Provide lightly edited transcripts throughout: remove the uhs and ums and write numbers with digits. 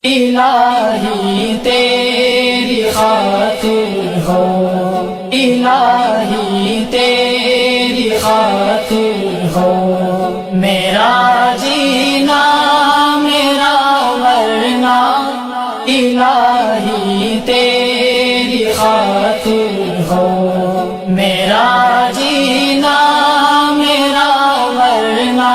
الہی تیری خاطر ہو، الہی تیری خاطر ہو، میرا جینا میرا مرنا الہی تیری خاطر ہو، میرا جینا میرا مرنا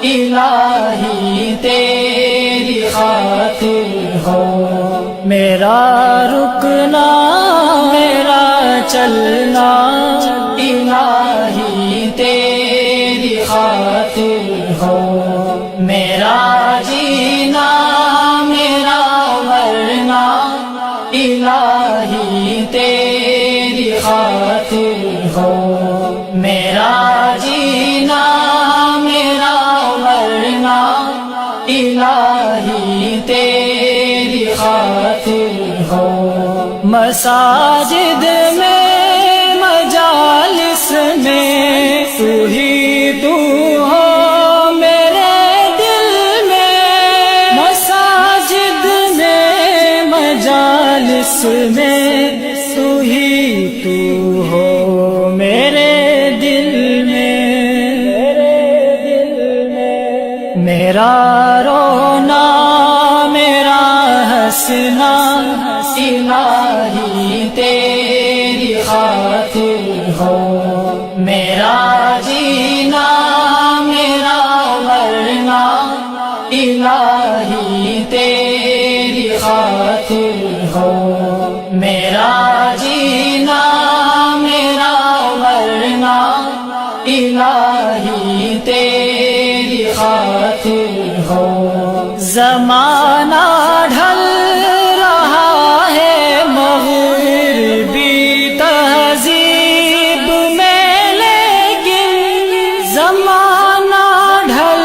الہی تیری خاطر ہو، میرا رکنا میرا چلنا الہی تیری خاطر ہو، میرا جینا میرا مرنا الہی تیری خاطر ہو، میرا جینا میرا مرنا الہی تیری خاطر ہو، مساجد میں مجالس میں تو ہی تو ہو میرے دل میں، مساجد میں مجالس میں تو ہی تو ہو میرے دل میں، میرا رونا میرا ہنسنا الہی تیری خاطر ہو، میرا جینا میرا مرنا الہی تیری خاطر ہو، میرا جینا میرا مرنا الہی تیری خاطر ہو، زمانہ ڈھل رہا ہے مغربی تہذیب میں، لیکن زمانہ ڈھل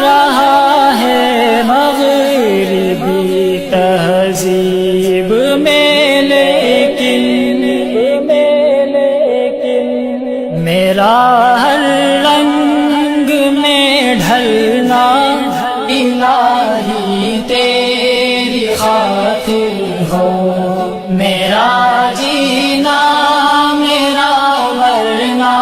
رہا ہے مغربی تہذیب میں، لیکن میرا ہر رنگ میں ڈھلنا الہی تیری خاطر ہو، میرا جینا میرا مرنا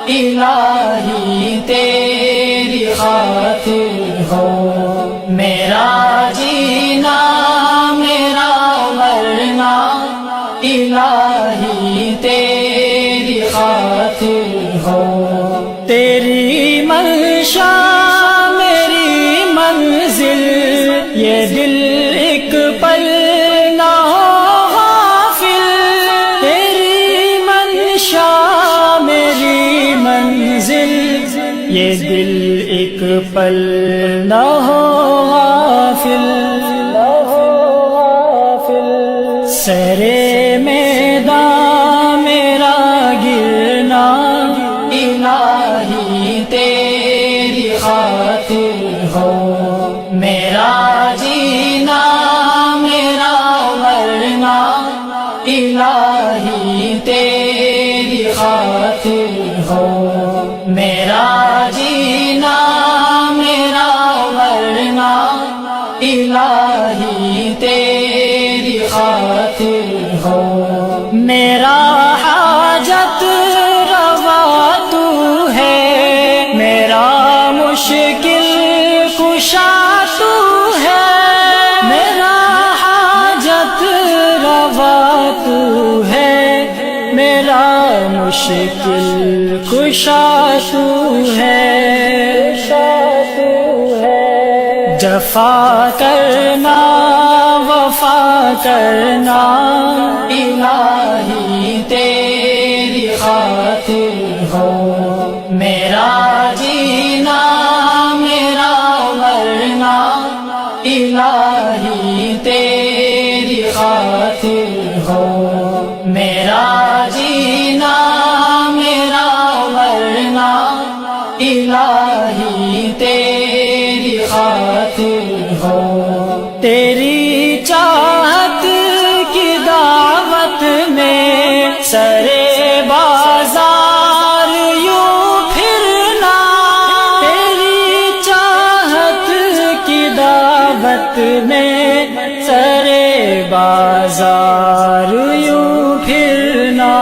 الہی تیری خاطر ہو، میرا جینا میرا مرنا الہی تیری خاطر ہو، تیری منشا میری منزل یہ دل ایک پل نہ ہو غافل، تیری منشا میری منزل یہ دل ایک پل نہ ہو غافل، سرے میدان میرا گرنا الہی تیری خاطر ہو، میرا جینا میرا مرنا الہی تیری خاطر ہو، میرا جینا میرا مرنا الہی تیری خاطر ہو، میرا حاجت روا تو ہے، میرا مشکل کشا تو ہے، میرا حاجت روا تو ہے، میرا مشکل کشا تو ہے، جفا کرنا وفا کرنا الہی تیری خاطر ہو، میرا جینا میرا مرنا الہی تیری خاطر ہو، میرا جینا میرا مرنا الہی تیری خاطر ہو، تیری چاہت کی دعوت میں سرے بازار یوں پھرنا، تیری چاہت کی دعوت میں سرے بازار یوں پھرنا،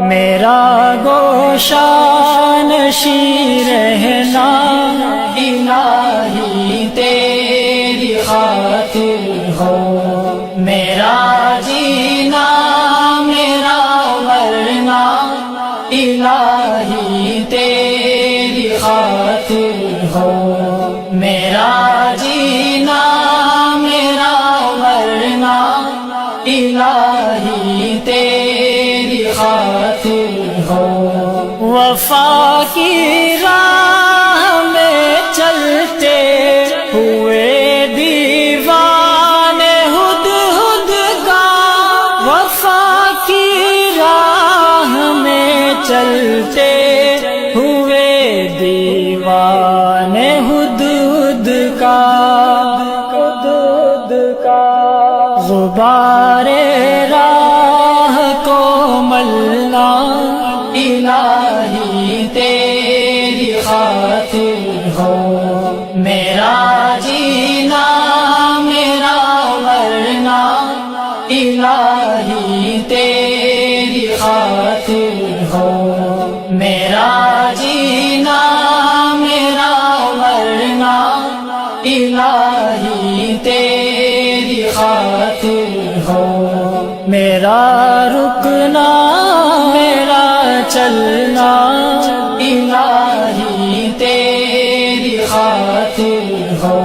میرا گوشہ نشیں رہنا، الہی تیری خاطر ہو میرا جینا میرا مرنا، الہی تیری خاطر ہو میرا جینا میرا مرنا، الہی تیری خاطر ہو۔ وفا کی راہ میں چلتے ہوئے دیوانے ہدہد کا، وفا کی راہ میں چلتے ہوئے دیوانے ہدہد کا، غبار راہ کو ملنا، الہی تیری خاطر ہو میرا جینا میرا مرنا، الہی تیری خاطر ہو میرا جینا میرا مرنا، الہی تیری خاطر ہو میرا رکنا میرا چلنا، الہی تیری خاطر ہو